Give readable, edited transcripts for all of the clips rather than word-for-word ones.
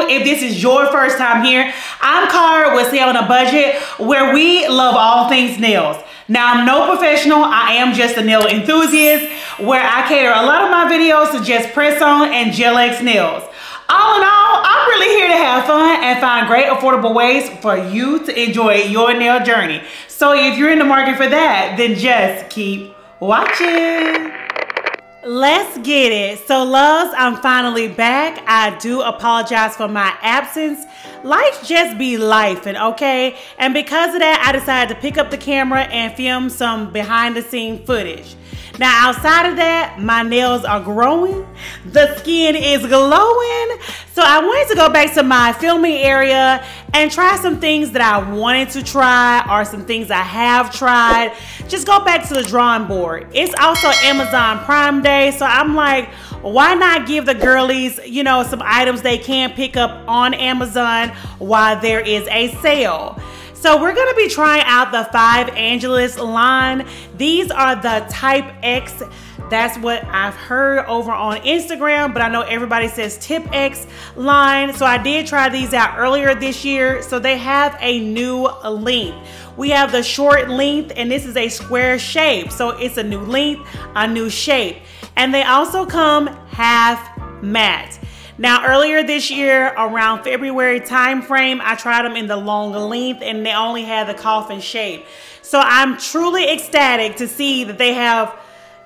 channel if this is your first time here. I'm Cara with Stay on a Budget, where we love all things nails. Now, I'm no professional, I am just a nail enthusiast, where I cater a lot of my videos to just press-on and gel-X nails. All in all, I'm really here to have fun and find great affordable ways for you to enjoy your nail journey. So if you're in the market for that, then just keep watching. Let's get it. So loves, I'm finally back. I do apologize for my absence. Life just be lifing, okay? And because of that, I decided to pick up the camera and film some behind the scene footage. Now, outside of that, my nails are growing. The skin is glowing. So I wanted to go back to my filming area and try some things that I wanted to try or some things I have tried. Just go back to the drawing board. It's also Amazon Prime Day, so I'm like, why not give the girlies, you know, some items they can pick up on Amazon while there is a sale. So we're gonna be trying out the 5 Angeles line. These are the Tipex. That's what I've heard over on Instagram, but I know everybody says Tipex line. So I did try these out earlier this year. So they have a new length. We have the short length, and this is a square shape. So it's a new length, a new shape. And they also come half matte. Now, earlier this year, around February time frame, I tried them in the long length and they only had the coffin shape. So I'm truly ecstatic to see that they have,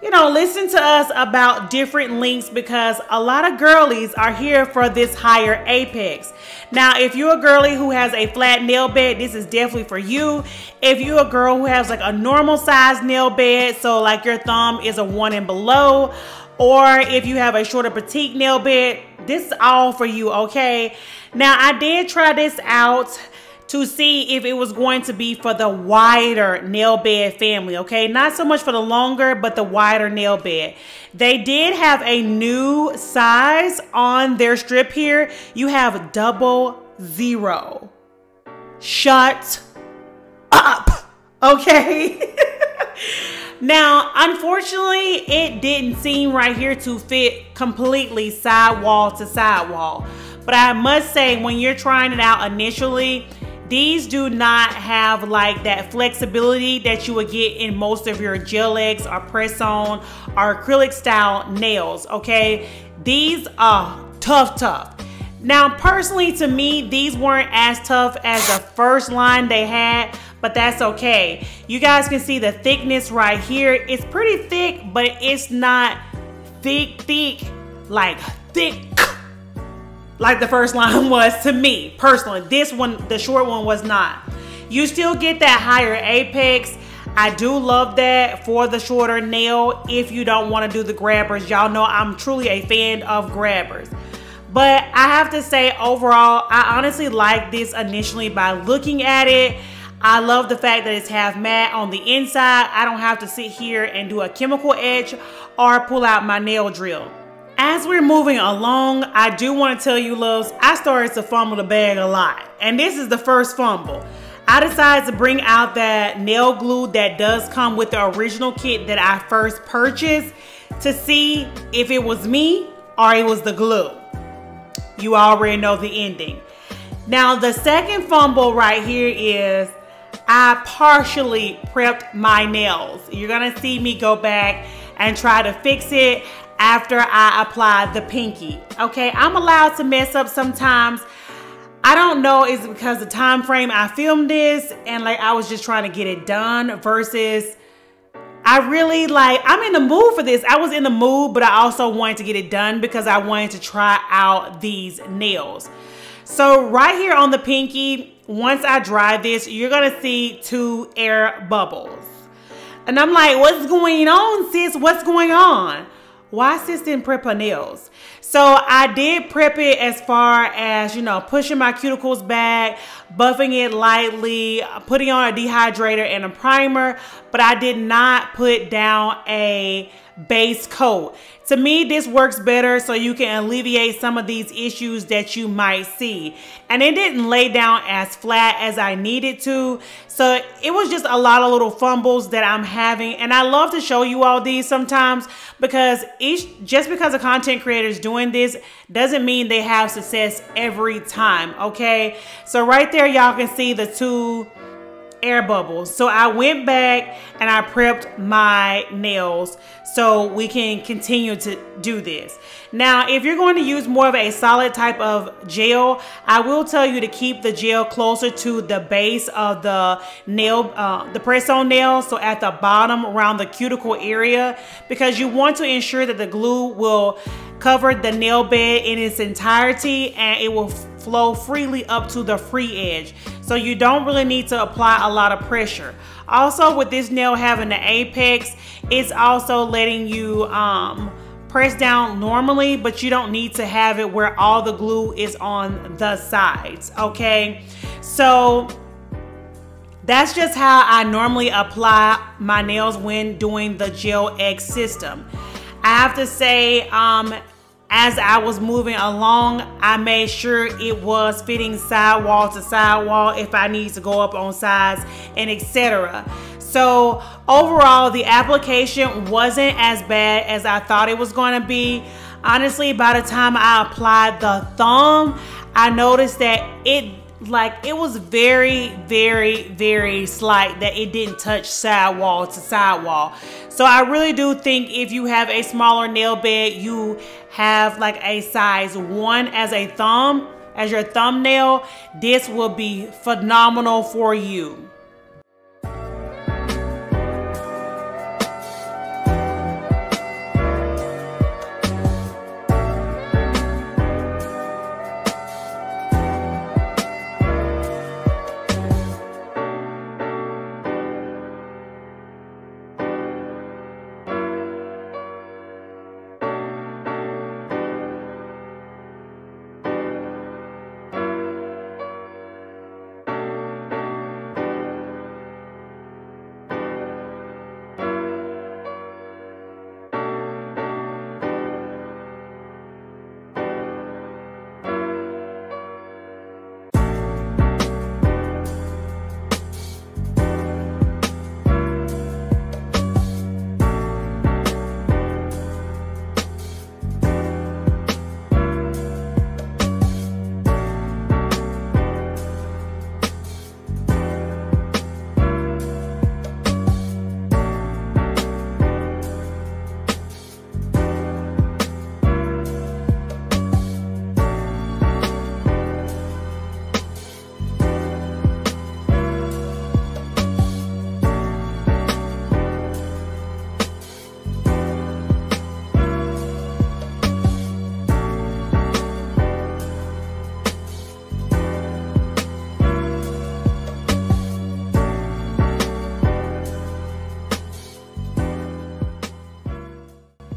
you know, listened to us about different lengths, because a lot of girlies are here for this higher apex. Now, if you're a girly who has a flat nail bed, this is definitely for you. If you're a girl who has like a normal size nail bed, so like your thumb is a 1 and below, or if you have a shorter petite nail bed, this is all for you, okay? Now, I did try this out to see if it was going to be for the wider nail bed family, okay? Not so much for the longer, but the wider nail bed. They did have a new size on their strip here. You have 00. Shut up, okay? Now, unfortunately, it didn't seem right here to fit completely sidewall to sidewall. But I must say, when you're trying it out initially, these do not have like that flexibility that you would get in most of your gel-X or press-on or acrylic style nails, okay? These are tough. Now, personally, to me, these weren't as tough as the first line they had, but that's okay. You guys can see the thickness right here. It's pretty thick, but it's not thick, like the first line was to me, personally. This one, the short one, was not. You still get that higher apex. I do love that for the shorter nail if you don't want to do the grabbers. Y'all know I'm truly a fan of grabbers. But I have to say, overall, I honestly like this initially by looking at it. I love the fact that it's half matte on the inside. I don't have to sit here and do a chemical etch or pull out my nail drill. As we're moving along, I do want to tell you, loves, I started to fumble the bag a lot. And this is the first fumble. I decided to bring out that nail glue that does come with the original kit that I first purchased to see if it was me or it was the glue. You already know the ending. Now, the second fumble right here is I partially prepped my nails. You're gonna see me go back and try to fix it after I apply the pinky. Okay, I'm allowed to mess up sometimes. I don't know, is it because the time frame I filmed this and like I was just trying to get it done versus I really like, I'm in the mood for this. I was in the mood, but I also wanted to get it done because I wanted to try out these nails. So right here on the pinky, once I dry this, you're gonna see 2 air bubbles. And I'm like, what's going on, sis? What's going on? Why sis didn't prep her nails? So I did prep it as far as, you know, pushing my cuticles back, buffing it lightly, putting on a dehydrator and a primer, but I did not put down a base coat. To me, this works better so you can alleviate some of these issues that you might see. And it didn't lay down as flat as I needed to. So it was just a lot of little fumbles that I'm having. And I love to show you all these sometimes because just because a content creator is doing this doesn't mean they have success every time, okay? So right there, y'all can see the 2 air bubbles. So I went back and I prepped my nails so we can continue to do this. Now, if you're going to use more of a solid type of gel, I will tell you to keep the gel closer to the base of the nail, the press-on nail, so at the bottom around the cuticle area, because you want to ensure that the glue will cover the nail bed in its entirety and it will flow freely up to the free edge. So you don't really need to apply a lot of pressure. Also, with this nail having the apex, it's also letting you press down normally, but you don't need to have it where all the glue is on the sides, okay? So that's just how I normally apply my nails when doing the Gel X system. I have to say, as I was moving along, I made sure it was fitting sidewall to sidewall if I need to go up on sides and etc. So overall, the application wasn't as bad as I thought it was going to be. Honestly, by the time I applied the thumb, I noticed that it was very, very, very slight, that it didn't touch sidewall to sidewall. So I really do think if you have a smaller nail bed, you have like a size 1 as a thumb, as your thumbnail, this will be phenomenal for you.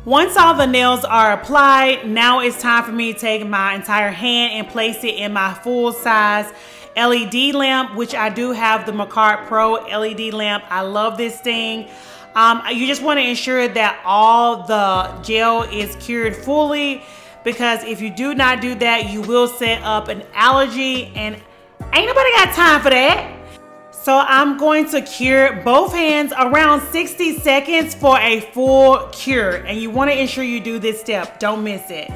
Once all the nails are applied, now it's time for me to take my entire hand and place it in my full size LED lamp, which I do have the Macart Pro LED lamp. I love this thing. You just want to ensure that all the gel is cured fully, because if you do not do that, you will set up an allergy, and ain't nobody got time for that. So I'm going to cure both hands around 60 seconds for a full cure. And you want to ensure you do this step. Don't miss it.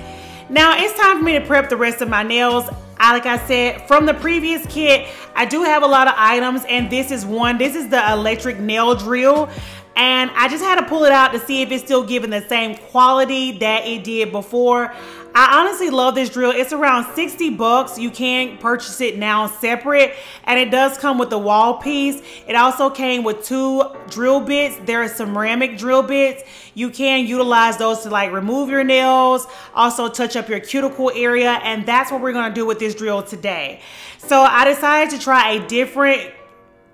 Now it's time for me to prep the rest of my nails. Like I said, from the previous kit, I do have a lot of items, and this is one. This is the electric nail drill. And I just had to pull it out to see if it's still giving the same quality that it did before. I honestly love this drill. It's around 60 bucks. You can purchase it now separate, and it does come with the wall piece. It also came with 2 drill bits. There are some ceramic drill bits. You can utilize those to like remove your nails, also touch up your cuticle area, and that's what we're gonna do with this drill today. So I decided to try a different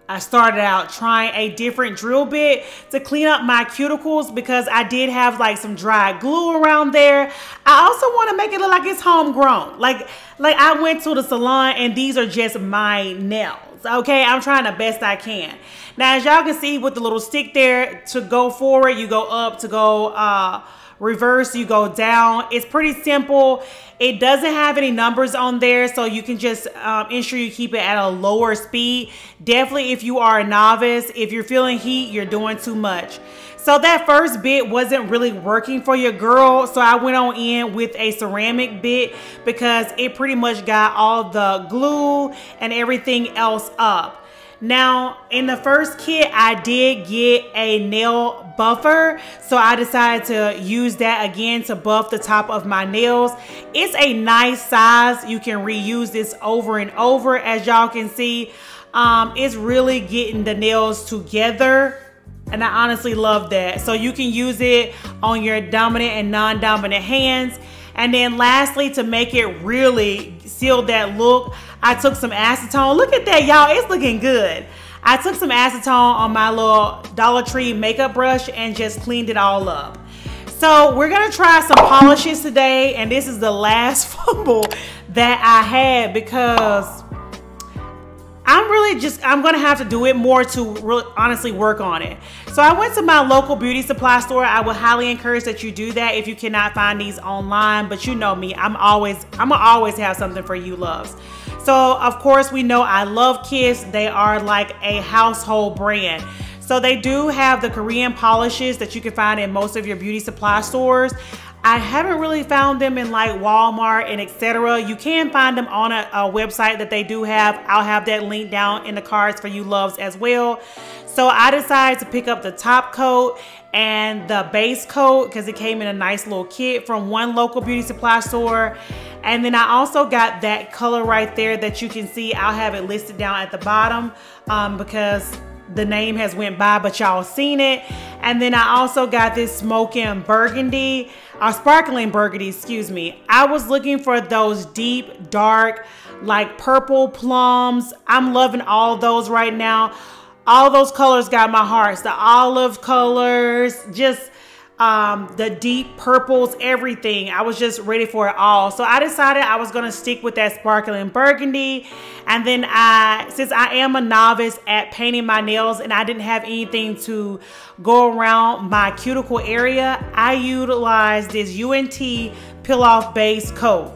I started out trying a different drill bit to clean up my cuticles, because I did have like some dry glue around there. I also want to make it look like it's homegrown. Like I went to the salon and these are just my nails. nails. Okay, I'm trying the best I can. Now, as y'all can see with the little stick there, to go forward, you go up. To go reverse, you go down. It's pretty simple. It doesn't have any numbers on there, so you can just ensure you keep it at a lower speed. Definitely if you are a novice, if you're feeling heat, you're doing too much. So that first bit wasn't really working for your girl, so I went on in with a ceramic bit because it pretty much got all the glue and everything else up. Now, in the first kit, I did get a nail buffer, so I decided to use that again to buff the top of my nails. It's a nice size. You can reuse this over and over, as y'all can see. It's really getting the nails together, and I honestly love that. So you can use it on your dominant and non-dominant hands. And then lastly, to make it really seal that look, I took some acetone. Look at that, y'all. It's looking good. I took some acetone on my little Dollar Tree makeup brush and just cleaned it all up. So we're going to try some polishes today. And this is the last fumble that I had because I'm going to have to do it more to really honestly work on it. So I went to my local beauty supply store. I would highly encourage that you do that if you cannot find these online, but you know me, I'm gonna always have something for you loves. So of course we know I love Kiss. They are like a household brand. So they do have the Korean polishes that you can find in most of your beauty supply stores. I haven't really found them in like Walmart and etc. You can find them on a website that they do have. I'll have that link down in the cards for you loves as well. So I decided to pick up the top coat and the base coat because it came in a nice little kit from one local beauty supply store. And then I also got that color right there that you can see. I'll have it listed down at the bottom because the name has went by, but y'all seen it. And then I also got this sparkling burgundy, excuse me. I was looking for those deep, dark, like purple plums. I'm loving all those right now. All those colors got my heart. The olive colors, just the deep purples, everything. I was just ready for it all. So I decided I was gonna stick with that sparkling burgundy. And then since I am a novice at painting my nails and I didn't have anything to go around my cuticle area, I utilized this UNT peel off base coat.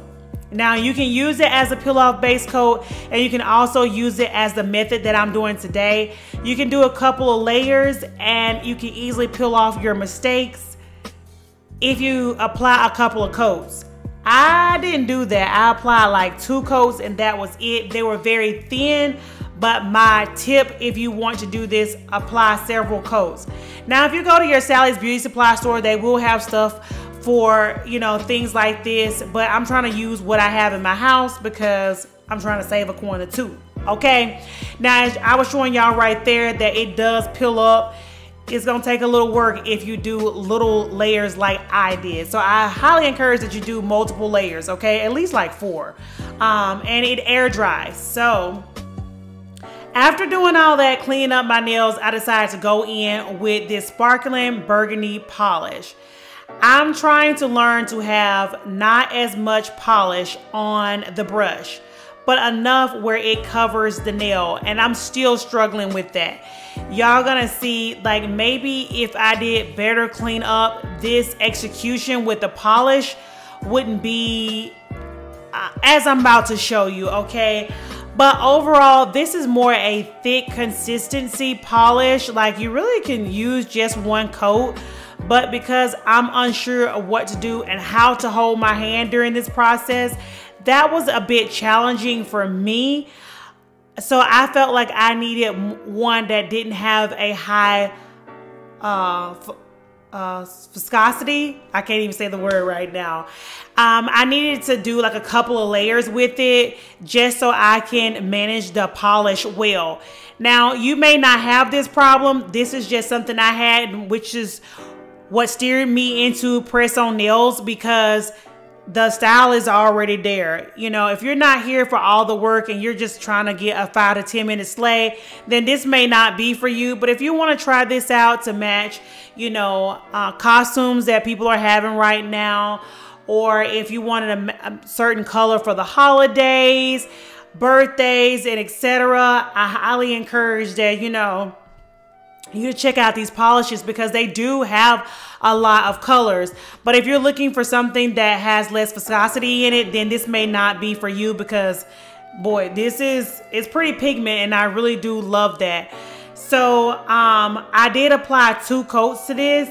Now you can use it as a peel off base coat and you can also use it as the method that I'm doing today. You can do a couple of layers and you can easily peel off your mistakes if you apply a couple of coats. I didn't do that. I applied like 2 coats and that was it. They were very thin, but my tip, if you want to do this, apply several coats. Now, if you go to your Sally's Beauty Supply store, they will have stuff for, you know, things like this, but I'm trying to use what I have in my house because I'm trying to save a coin or two. Okay, now as I was showing y'all right there that it does peel up. It's gonna take a little work if you do little layers like I did. So I highly encourage that you do multiple layers, okay? At least like 4. And it air dries. So after doing all that, cleaning up my nails, I decided to go in with this sparkling burgundy polish. I'm trying to learn to have not as much polish on the brush, but enough where it covers the nail, and I'm still struggling with that. Y'all gonna see, like, maybe if I did better clean up, this execution with the polish wouldn't be as I'm about to show you, okay? But overall, this is more a thick consistency polish. Like, you really can use just 1 coat, but because I'm unsure of what to do and how to hold my hand during this process, that was a bit challenging for me. So I felt like I needed one that didn't have a high viscosity. I can't even say the word right now. I needed to do like a couple of layers with it just so I can manage the polish well. Now, you may not have this problem. This is just something I had, which is what steered me into press on nails, because the style is already there. You know, if you're not here for all the work and you're just trying to get a 5 to 10 minute slay, then this may not be for you. But if you want to try this out to match, you know, costumes that people are having right now, or if you wanted a certain color for the holidays, birthdays and etc., I highly encourage that, you know, you to check out these polishes because they do have a lot of colors. But if you're looking for something that has less viscosity in it, then this may not be for you because, boy, it's pretty pigment and I really do love that. So I did apply 2 coats to this,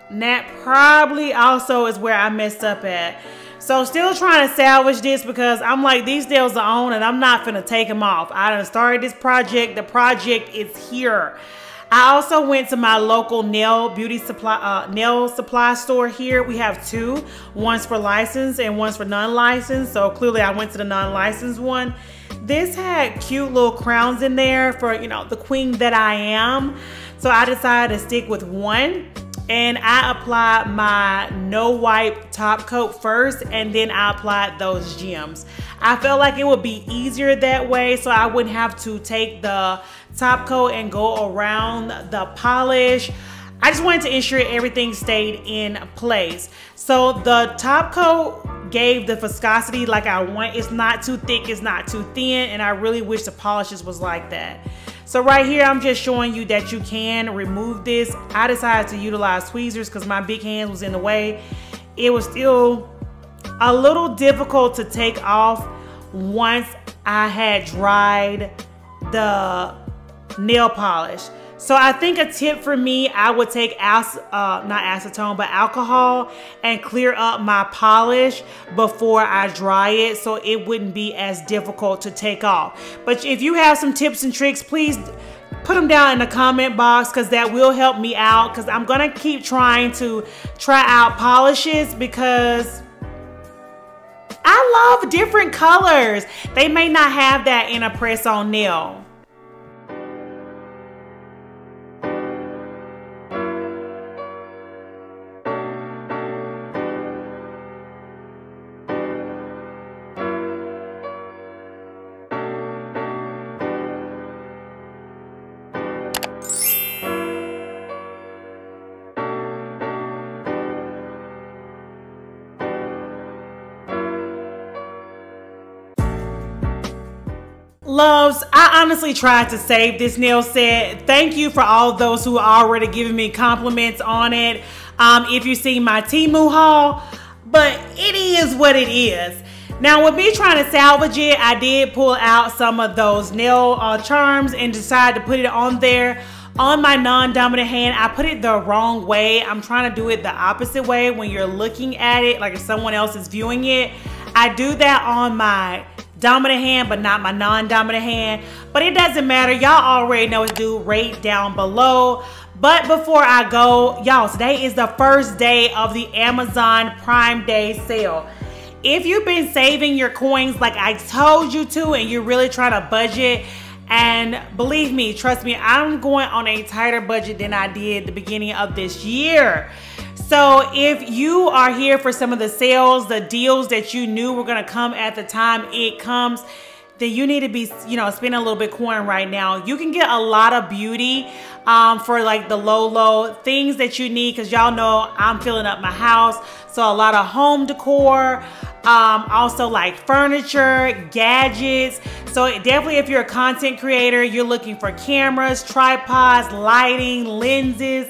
and that probably also is where I messed up at. So still trying to salvage this because I'm like, these nails are on and I'm not finna take them off. I done started this project. The project is here. I also went to my local nail supply store here. We have 2, one's for licensed and one's for non-licensed. So clearly I went to the non-licensed one. This had cute little crowns in there for, you know, the queen that I am. So I decided to stick with one. And I applied my no wipe top coat first, and then I applied those gems. I felt like it would be easier that way, so I wouldn't have to take the top coat and go around the polish. I just wanted to ensure everything stayed in place. So the top coat gave the viscosity like I want. It's not too thick, it's not too thin, and I really wish the polishes was like that. So right here, I'm just showing you that you can remove this. I decided to utilize tweezers because my big hand was in the way. It was still a little difficult to take off once I had dried the nail polish. So I think a tip for me, I would take not acetone, but alcohol and clear up my polish before I dry it so it wouldn't be as difficult to take off. But if you have some tips and tricks, please put them down in the comment box because that will help me out because I'm gonna keep trying to try out polishes because I love different colors. They may not have that in a press-on nail. Loves, I honestly tried to save this nail set. Thank you for all those who are already giving me compliments on it. If you see my Temu haul, but it is what it is. Now with me trying to salvage it, I did pull out some of those nail charms and decided to put it on there. On my non-dominant hand, I put it the wrong way. I'm trying to do it the opposite way when you're looking at it, like if someone else is viewing it. I do that on my dominant hand, but not my non-dominant hand. But it doesn't matter. Y'all already know what to do. Rate down below. But before I go, y'all, today is the first day of the Amazon Prime Day sale. If you've been saving your coins like I told you to and you're really trying to budget, and believe me, trust me, I'm going on a tighter budget than I did the beginning of this year. So if you are here for some of the sales, the deals that you knew were going to come at the time it comes, then you need to be, you know, spending a little bit coin right now. You can get a lot of beauty for like the low things that you need, because y'all know I'm filling up my house. So a lot of home decor, also like furniture, gadgets. So definitely if you're a content creator, you're looking for cameras, tripods, lighting, lenses,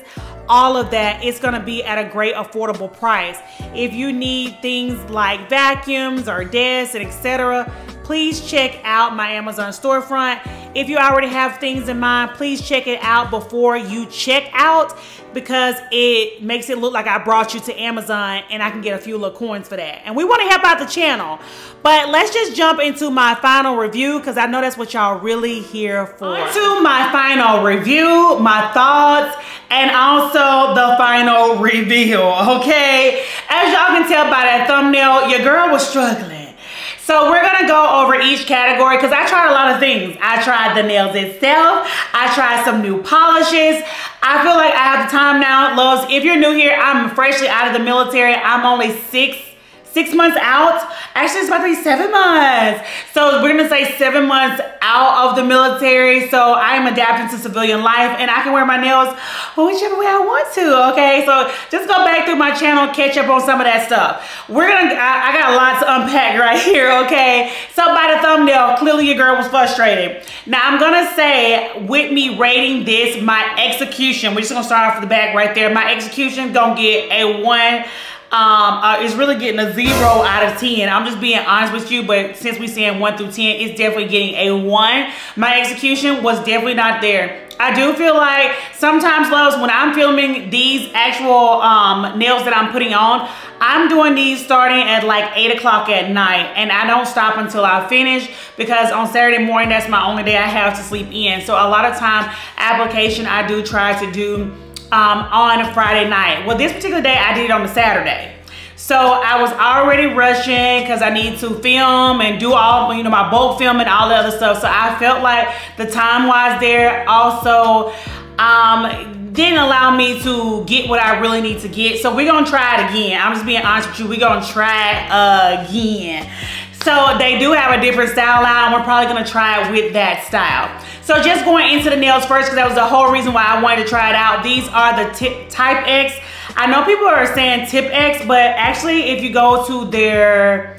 all of that, it's gonna be at a great affordable price. If you need things like vacuums or desks and etc., please check out my Amazon storefront. If you already have things in mind, please check it out before you check out, because it makes it look like I brought you to Amazon and I can get a few little coins for that. And we want to help out the channel. But let's just jump into my final review, because I know that's what y'all really here for. To my final review, my thoughts, and also the final reveal, okay? As y'all can tell by that thumbnail, your girl was struggling. So we're gonna go over each category because I tried a lot of things. I tried the nails itself. I tried some new polishes. I feel like I have the time now, loves. If you're new here, I'm freshly out of the military. I'm only 6 6 months out. Actually, it's about to be 7 months. So we're gonna say 7 months out of the military. So I am adapting to civilian life, and I can wear my nails whichever way I want to, okay? So just go back through my channel, catch up on some of that stuff. I got a lot to unpack right here, okay? So by the thumbnail, clearly your girl was frustrated. Now I'm gonna say, with me rating this, my execution, we're just gonna start off with the back right there. My execution gonna get a 1. It's really getting a 0 out of 10. I'm just being honest with you, but since we're saying 1 through 10, it's definitely getting a 1. My execution was definitely not there. I do feel like sometimes, loves, when I'm filming these actual nails that I'm putting on, I'm doing these starting at like 8 o'clock at night, and I don't stop until I finish, because on Saturday morning, that's my only day I have to sleep in. So a lot of time, application I do try to do on a Friday night. Well, this particular day I did it on a Saturday. So I was already rushing because I need to film and do all, you know, my bulk film and all the other stuff. So I felt like the time wise there also didn't allow me to get what I really need to get. So we're gonna try it again. I'm just being honest with you, we're gonna try it again. So they do have a different style line, and we're probably gonna try it with that style. So just going into the nails first, because that was the whole reason why I wanted to try it out. These are the Tipex. I know people are saying Tipex, but actually if you go to their,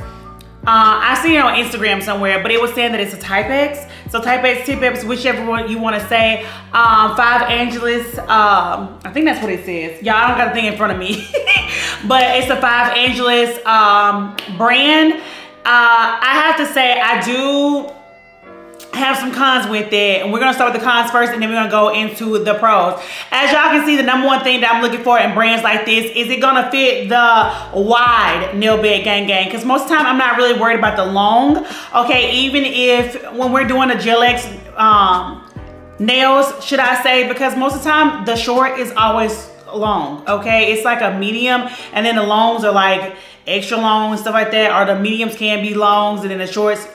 I see it on Instagram somewhere, but it was saying that it's a Tipex. So Tipex, whichever one you want to say. 5 Angeles, I think that's what it says. Y'all, I don't got a thing in front of me. But it's a 5 Angeles brand. I have to say, I do have some cons with it, and we're gonna start with the cons first, and then we're gonna go into the pros. As y'all can see, the number one thing that I'm looking for in brands like this is it gonna fit the wide nail bed gang, because most of the time I'm not really worried about the long, okay? Even if when we're doing the Gel X nails, should I say, because most of the time the short is always long, okay? It's like a medium, and then the longs are like extra long and stuff like that, or the mediums can be longs, and then the shorts,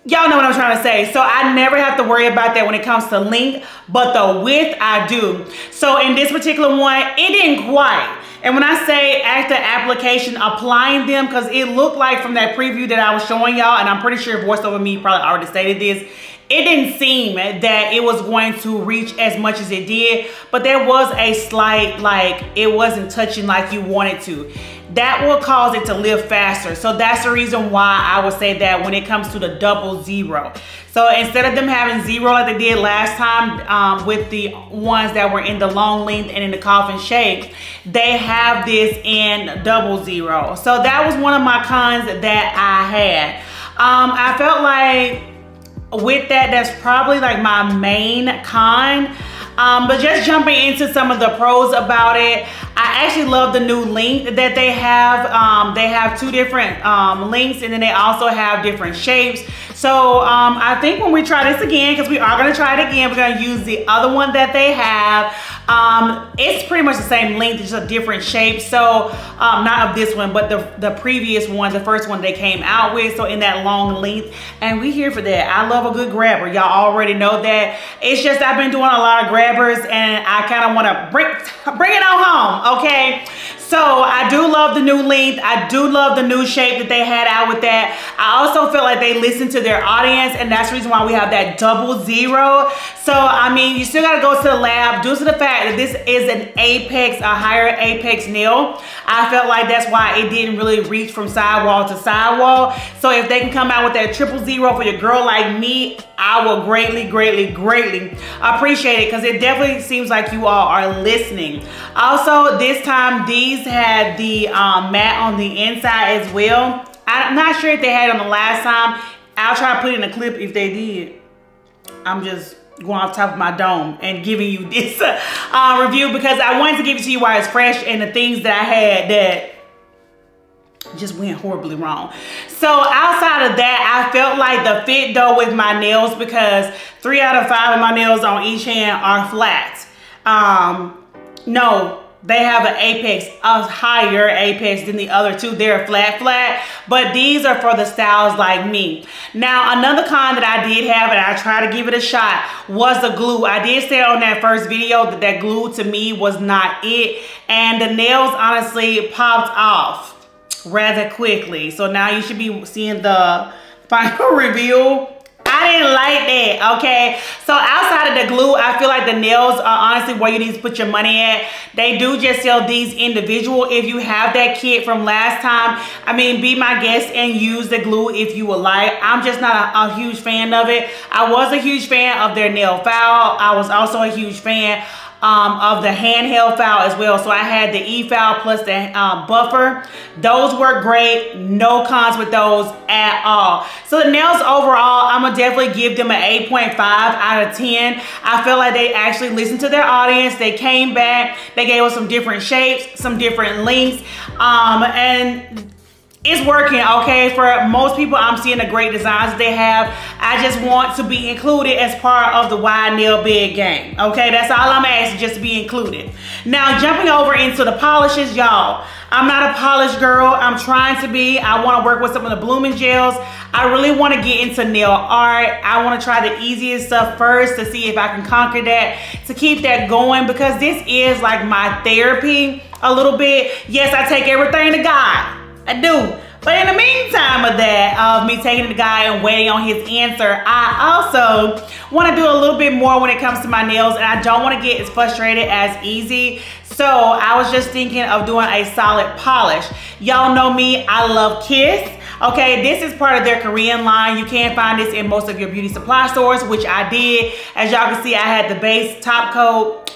y'all know what I'm trying to say. So I never have to worry about that when it comes to length, but the width I do. So in this particular one, it didn't quite. And when I say after application, applying them, because it looked like from that preview that I was showing y'all, and I'm pretty sure Voice Over Me probably already stated this, it didn't seem that it was going to reach as much as it did, but there was a slight, like, it wasn't touching like you wanted to. That will cause it to lift faster. So that's the reason why I would say that when it comes to the 000. So instead of them having 0 like they did last time with the ones that were in the long length and in the coffin shape, they have this in 000. So that was one of my cons that I had. I felt like with that, that's probably like my main con. But just jumping into some of the pros about it, I actually love the new length that they have. They have 2 different lengths, and then they also have different shapes. So I think when we try this again, because we are going to try it again, we're going to use the other one that they have. It's pretty much the same length, it's just a different shape. So not of this one, but the previous one, the first one they came out with, so in that long length, and we here for that. I love a good grabber, y'all already know that. It's just I've been doing a lot of grabbers, and I kind of want to bring it on home, okay? So I do love the new length. I do love the new shape that they had out with that. I also feel like they listened to their audience, and that's the reason why we have that 000. So I mean, you still got to go to the lab due to the fact that this is an apex, a higher apex nail. I felt like that's why it didn't really reach from sidewall to sidewall. So if they can come out with that 000 for your girl like me, I will greatly, greatly, greatly appreciate it, because it definitely seems like you all are listening. Also, this time these had the matte on the inside as well. I'm not sure if they had it on the last time. I'll try to put in a clip if they did. I'm just going off top of my dome and giving you this review, because I wanted to give it to you while it's fresh, and the things that I had that just went horribly wrong. So outside of that, I felt like the fit though with my nails, because 3 out of 5 of my nails on each hand are flat. No, they have an apex, a higher apex than the other 2. They're flat, but these are for the styles like me. Now, another con that I did have, and I tried to give it a shot, was the glue. I did say on that first video that that glue to me was not it, and the nails honestly popped off. rather quickly. So now you should be seeing the final reveal. I didn't like that, okay? So outside of the glue, I feel like the nails are honestly where you need to put your money at. They do just sell these individual. If you have that kit from last time, I mean, be my guest and use the glue if you would like. I'm just not a huge fan of it. I was a huge fan of their nail file. I was also a huge fan of the handheld file as well. So I had the e-file plus the buffer. Those work great. No cons with those at all. So the nails overall, I'm gonna definitely give them an 8.5 out of 10. I feel like they actually listened to their audience. They came back. They gave us some different shapes, some different lengths, and it's working, okay? For most people, I'm seeing the great designs they have. I just want to be included as part of the wide nail bed game, okay? That's all I'm asking, just to be included. Now, jumping over into the polishes, y'all. I'm not a polished girl. I'm trying to be. I want to work with some of the blooming gels. I really want to get into nail art. I want to try the easiest stuff first to see if I can conquer that, to keep that going, because this is like my therapy a little bit. Yes, I take everything to God. I do. But in the meantime of that, of me taking the guy and waiting on his answer, I also want to do a little bit more when it comes to my nails, and I don't want to get as frustrated as easy. So I was just thinking of doing a solid polish. Y'all know me, I love Kiss. Okay, this is part of their Korean line. You can find this in most of your beauty supply stores, which I did. As y'all can see, I had the base coat,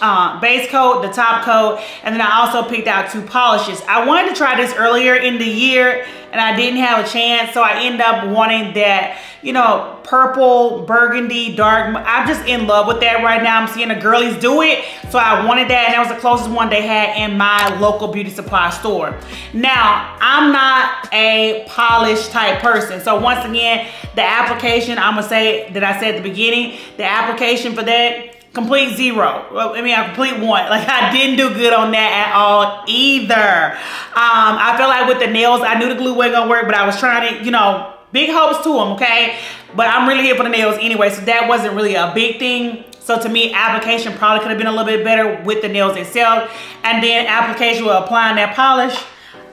the top coat, and then I also picked out 2 polishes. I wanted to try this earlier in the year, and I didn't have a chance, so I ended up wanting that, you know, purple, burgundy, dark. I'm just in love with that right now. I'm seeing the girlies do it, so I wanted that, and that was the closest one they had in my local beauty supply store. Now, I'm not a polished type person, so once again, the application, I'm gonna say that I said at the beginning, the application for that, complete 0. Well, I mean, a complete 1. Like, I didn't do good on that at all either. I feel like with the nails, I knew the glue wasn't gonna work, but I was trying to, you know, big hopes to them, okay? But I'm really here for the nails anyway, so that wasn't really a big thing. So to me, application probably could have been a little bit better with the nails itself. And then application with applying that polish,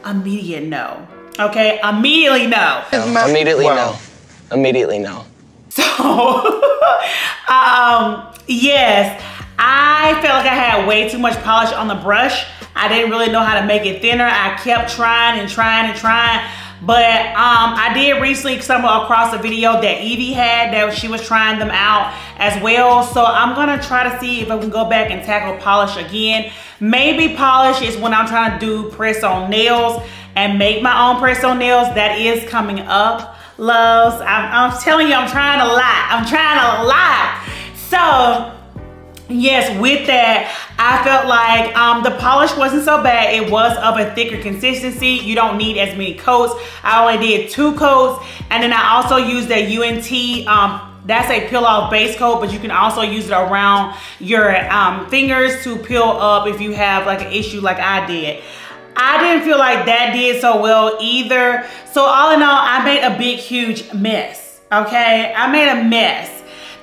immediate no. Okay, immediately no. Immediately no. Immediately no. So, yes, I felt like I had way too much polish on the brush. I didn't really know how to make it thinner. I kept trying and trying and trying. But I did recently stumble across a video that Evie had that she was trying them out as well. So I'm gonna try to see if I can go back and tackle polish again. Maybe polish is when I'm trying to do press on nails and make my own press on nails. That is coming up, loves. I'm telling you, I'm trying a lot. I'm trying a lot. So yes, with that, I felt like the polish wasn't so bad. It was of a thicker consistency. You don't need as many coats. I only did 2 coats. And then I also used that UNT, that's a peel off base coat, but you can also use it around your fingers to peel up if you have like an issue like I did. I didn't feel like that did so well either. So all in all, I made a big, huge mess, okay? I made a mess.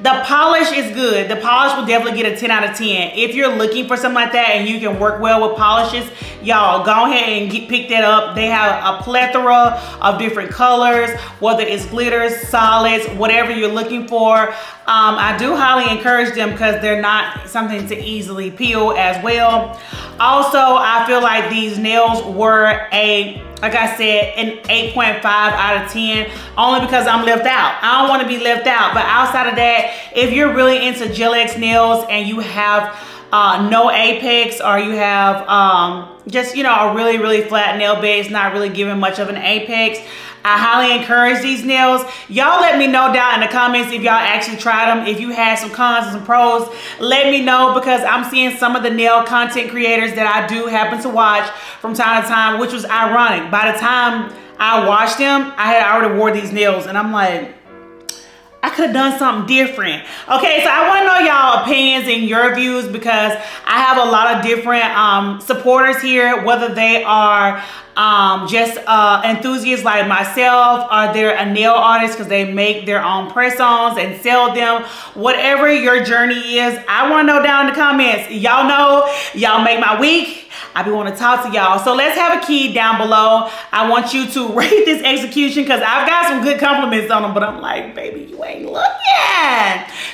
The polish is good. The polish will definitely get a 10 out of 10. If you're looking for something like that and you can work well with polishes, y'all go ahead and pick that up. They have a plethora of different colors, whether it's glitters, solids, whatever you're looking for. I do highly encourage them because they're not something to easily peel as well. Also, I feel like these nails were like I said, an 8.5 out of 10, only because I'm left out. I don't want to be left out, but outside of that, if you're really into Gel X nails and you have no apex, or you have just, you know, a really, really flat nail bed, it's not really giving much of an apex, I highly encourage these nails. Y'all let me know down in the comments if y'all actually tried them. If you had some cons and some pros, let me know, because I'm seeing some of the nail content creators that I do happen to watch from time to time, which was ironic. By the time I watched them, I had already wore these nails, and I'm like, I could have done something different. Okay, so I want to know y'all opinions and your views, because I have a lot of different supporters here, whether they are just enthusiasts like myself, or they're a nail artist because they make their own press-ons and sell them. Whatever your journey is, I want to know down in the comments. Y'all know, y'all make my week. I be want to talk to y'all. So let's have a key down below. I want you to rate this execution because I've got some good compliments on them, but I'm like, baby, you ain't looking.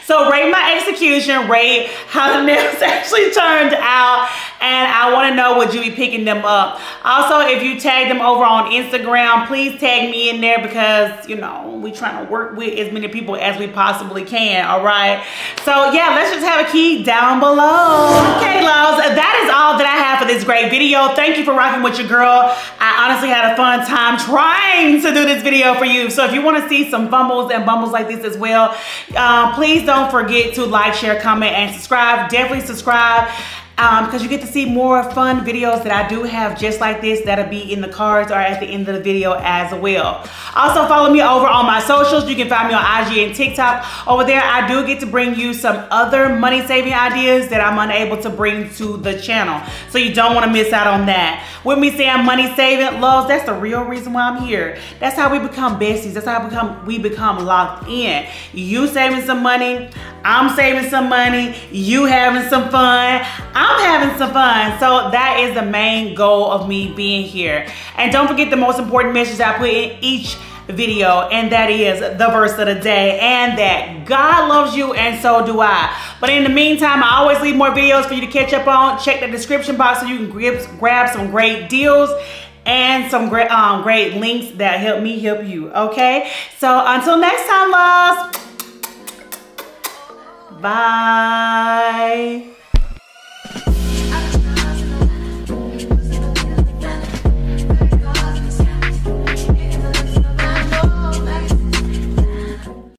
So rate my execution, rate how the nails actually turned out, and I want to know, would you be picking them up? Also, if you tag them over on Instagram, please tag me in there because, you know, we trying to work with as many people as we possibly can, all right? So yeah, let's just have a key down below. Okay, loves, that is all that I have for this great video. Thank you for rocking with your girl. I honestly had a fun time trying to do this video for you. So if you want to see some fumbles and bumbles like this as well, please don't forget to like, share, comment, and subscribe. Definitely subscribe. Because you get to see more fun videos that I do have just like this that'll be in the cards or at the end of the video as well. Also follow me over on my socials. You can find me on IG and TikTok. Over there I do get to bring you some other money saving ideas that I'm unable to bring to the channel. So you don't want to miss out on that. With me saying money saving, loves, that's the real reason why I'm here. That's how we become besties. That's how we become locked in. You saving some money, I'm saving some money, you having some fun, I'm having some fun. So that is the main goal of me being here. And don't forget the most important message I put in each video, and that is the verse of the day, and that God loves you and so do I. But in the meantime, I always leave more videos for you to catch up on. Check the description box so you can grab some great deals and some great links that help me help you, okay? So until next time, loves, bye.